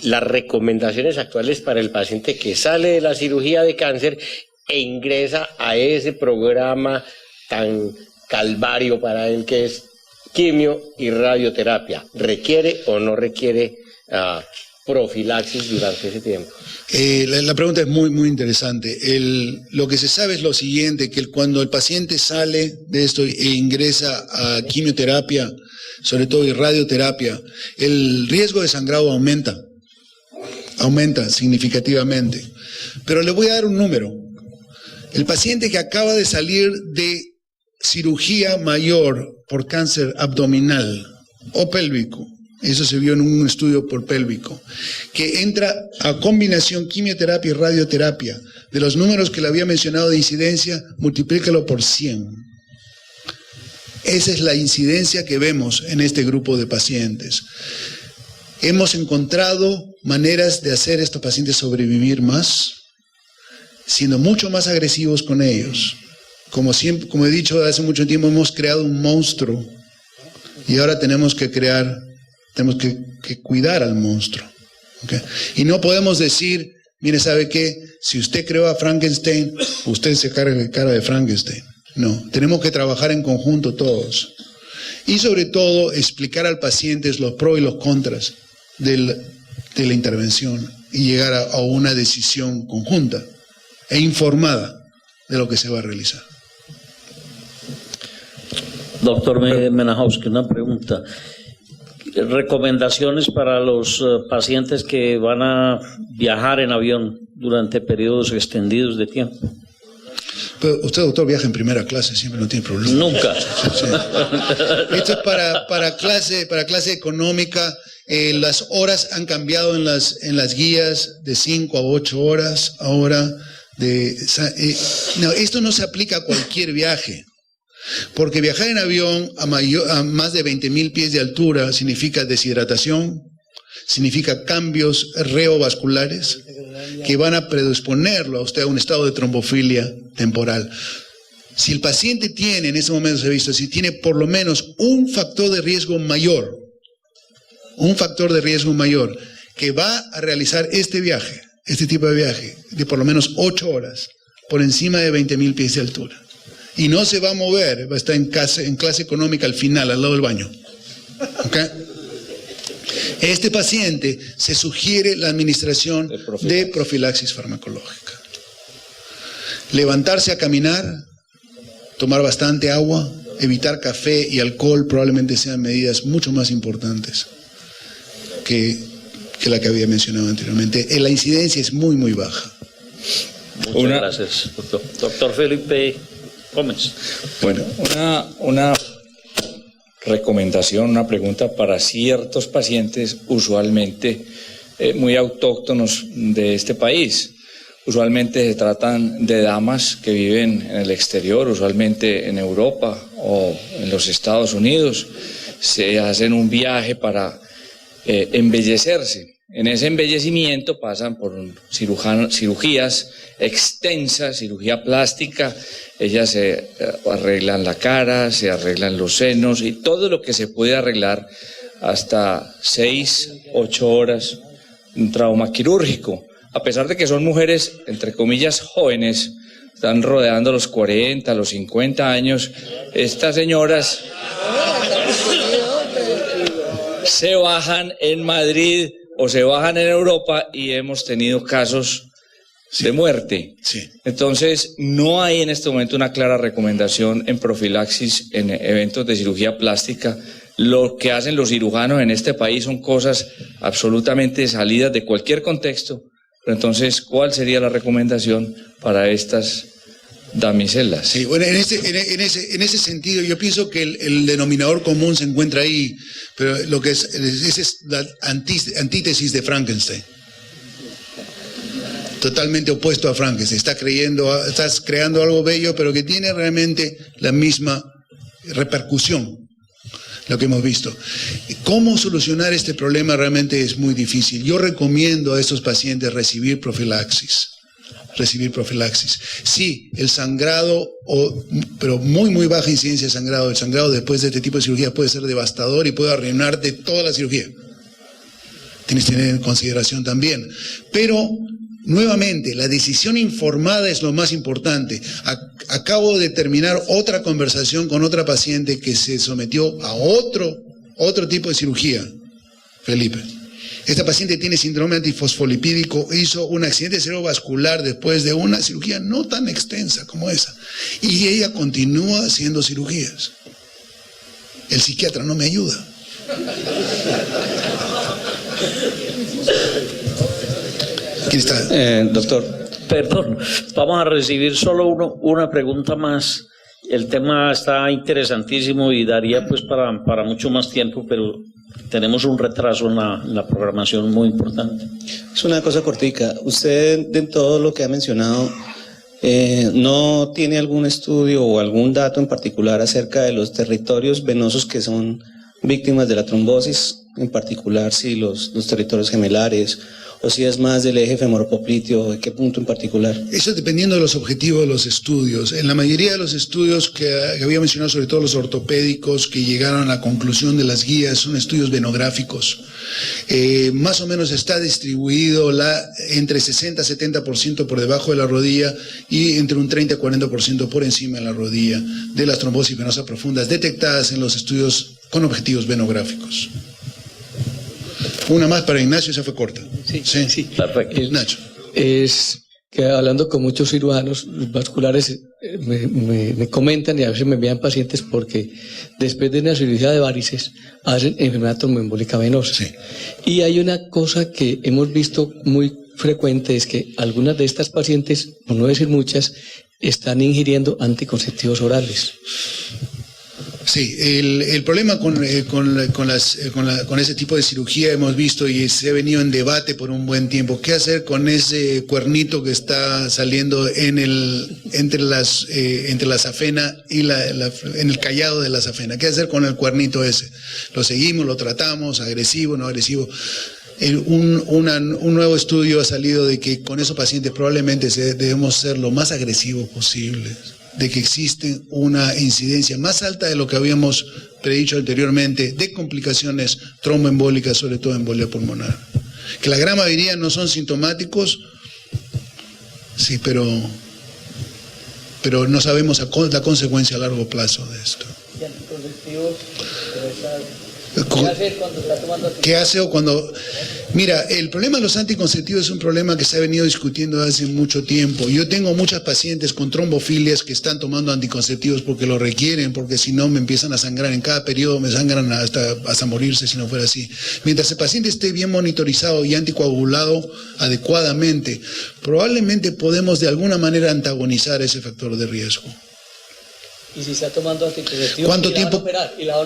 Las recomendaciones actuales para el paciente que sale de la cirugía de cáncer e ingresa a ese programa tan calvario para él que es quimio y radioterapia. ¿Requiere o no requiere profilaxis durante ese tiempo? La pregunta es muy interesante. Lo que se sabe es lo siguiente, que cuando el paciente sale de esto e ingresa a quimioterapia, sobre todo y radioterapia, el riesgo de sangrado aumenta significativamente. Pero le voy a dar un número. El paciente que acaba de salir de cirugía mayor por cáncer abdominal o pélvico, eso se vio en un estudio por pélvico, que entra a combinación quimioterapia y radioterapia, de los números que le había mencionado de incidencia, multiplícalo por 100. Esa es la incidencia que vemos en este grupo de pacientes. Hemos encontrado maneras de hacer a estos pacientes sobrevivir más, siendo mucho más agresivos con ellos. Como he dicho hace mucho tiempo, hemos creado un monstruo y ahora tenemos que cuidar al monstruo. ¿Okay? Y no podemos decir, mire, ¿sabe qué? Si usted creó a Frankenstein, usted se carga la cara de Frankenstein. No, tenemos que trabajar en conjunto todos. Y sobre todo, explicar al paciente los pros y los contras de la intervención y llegar a una decisión conjunta e informada de lo que se va a realizar. Doctor Menajowski, una pregunta. ¿Recomendaciones para los pacientes que van a viajar en avión durante periodos extendidos de tiempo? Pero usted, doctor, viaja en primera clase, siempre no tiene problema. Nunca. Sí. Esto es para clase económica. Las horas han cambiado en las guías de 5 a 8 horas ahora. No, esto no se aplica a cualquier viaje. Porque viajar en avión a más de 20.000 pies de altura significa deshidratación, significa cambios reovasculares que van a predisponerlo a usted a un estado de trombofilia temporal. Si el paciente tiene, en ese momento se ha visto, si tiene por lo menos un factor de riesgo mayor que va a realizar este viaje, este tipo de viaje, de por lo menos 8 horas, por encima de 20.000 pies de altura, y no se va a mover, va a estar en clase económica al final, al lado del baño. ¿Okay? Este paciente se sugiere la administración de profilaxis farmacológica. Levantarse a caminar, tomar bastante agua, evitar café y alcohol probablemente sean medidas mucho más importantes que la que había mencionado anteriormente. La incidencia es muy baja. Muchas gracias, doctor. Doctor Felipe Gómez. Bueno, una recomendación, una pregunta para ciertos pacientes usualmente muy autóctonos de este país. Usualmente se tratan de damas que viven en el exterior, usualmente en Europa o en los Estados Unidos. Se hacen un viaje para embellecerse. En ese embellecimiento pasan por cirugías extensas, cirugía plástica. Ellas se arreglan la cara, se arreglan los senos y todo lo que se puede arreglar, hasta 6, 8 horas, un trauma quirúrgico. A pesar de que son mujeres, entre comillas, jóvenes, están rodeando los 40, los 50 años, estas señoras se bajan en Madrid o se bajan en Europa y hemos tenido casos de muerte. Sí. Entonces, no hay en este momento una clara recomendación en profilaxis en eventos de cirugía plástica. Lo que hacen los cirujanos en este país son cosas absolutamente salidas de cualquier contexto. Pero entonces, ¿cuál sería la recomendación para estas damiselas? Sí, bueno, en ese sentido yo pienso que el denominador común se encuentra ahí, pero lo que esa es la antítesis de Frankenstein. Totalmente opuesto a Frankenstein. Estás creando algo bello, pero que tiene realmente la misma repercusión. lo que hemos visto. ¿Cómo solucionar este problema? Realmente es muy difícil. Yo recomiendo a estos pacientes recibir profilaxis. Sí, el sangrado, pero muy baja incidencia de sangrado. El sangrado después de este tipo de cirugía puede ser devastador y puede arruinarte toda la cirugía. Tienes que tener en consideración también. Pero, nuevamente, la decisión informada es lo más importante. Acabo de terminar otra conversación con otra paciente que se sometió a otro tipo de cirugía, Felipe. Esta paciente tiene síndrome antifosfolipídico, hizo un accidente cerebrovascular después de una cirugía no tan extensa como esa. Y ella continúa haciendo cirugías. El psiquiatra no me ayuda. ¿Quién está? Doctor, perdón, vamos a recibir solo una pregunta más. El tema está interesantísimo y daría pues para mucho más tiempo, pero tenemos un retraso en la programación muy importante. Es una cosa cortica. Usted, de todo lo que ha mencionado, ¿no tiene algún estudio o algún dato en particular acerca de los territorios venosos que son víctimas de la trombosis? En particular, si los territorios gemelares, o si es más del eje femoropopliteo, ¿de qué punto en particular? Eso dependiendo de los objetivos de los estudios. En la mayoría de los estudios que había mencionado, sobre todo los ortopédicos, que llegaron a la conclusión de las guías, son estudios venográficos. Más o menos está distribuido entre 60-70% por debajo de la rodilla y entre un 30-40% por encima de la rodilla de las trombosis venosas profundas detectadas en los estudios con objetivos venográficos. Una más para Ignacio, esa fue corta. Sí. Perfecto. Nacho. Es que hablando con muchos cirujanos vasculares me comentan y a veces me envían pacientes porque después de una cirugía de varices hacen enfermedad tromboembólica venosa. Sí. Y hay una cosa que hemos visto muy frecuente, es que algunas de estas pacientes, por no decir muchas, están ingiriendo anticonceptivos orales. Sí, el problema con ese tipo de cirugía hemos visto y se ha venido en debate por un buen tiempo. ¿Qué hacer con ese cuernito que está saliendo entre la safena y en el callado de la safena? ¿Qué hacer con el cuernito ese? ¿Lo seguimos, lo tratamos, agresivo, no agresivo? Un nuevo estudio ha salido de que con esos pacientes probablemente debemos ser lo más agresivos posible, de que existe una incidencia más alta de lo que habíamos predicho anteriormente de complicaciones tromboembólicas, sobre todo embolia pulmonar. Que la gran mayoría no son sintomáticos, sí, pero no sabemos la consecuencia a largo plazo de esto. ¿Qué hace o cuando? Mira, el problema de los anticonceptivos es un problema que se ha venido discutiendo hace mucho tiempo. Yo tengo muchas pacientes con trombofilias que están tomando anticonceptivos porque lo requieren, porque si no me empiezan a sangrar. En cada periodo me sangran hasta morirse si no fuera así. Mientras el paciente esté bien monitorizado y anticoagulado adecuadamente, probablemente podemos de alguna manera antagonizar ese factor de riesgo. Y si está tomando anticonceptivos, ¿cuánto tiempo?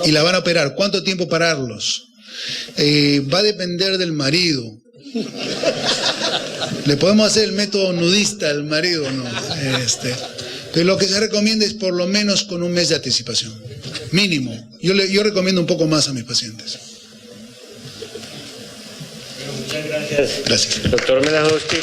Y la van a operar. ¿Cuánto tiempo pararlos? Va a depender del marido. ¿Le podemos hacer el método nudista al marido o no? Pero lo que se recomienda es por lo menos con un mes de anticipación. Mínimo. Yo recomiendo un poco más a mis pacientes. Muchas gracias. Gracias. Doctor Melajowski.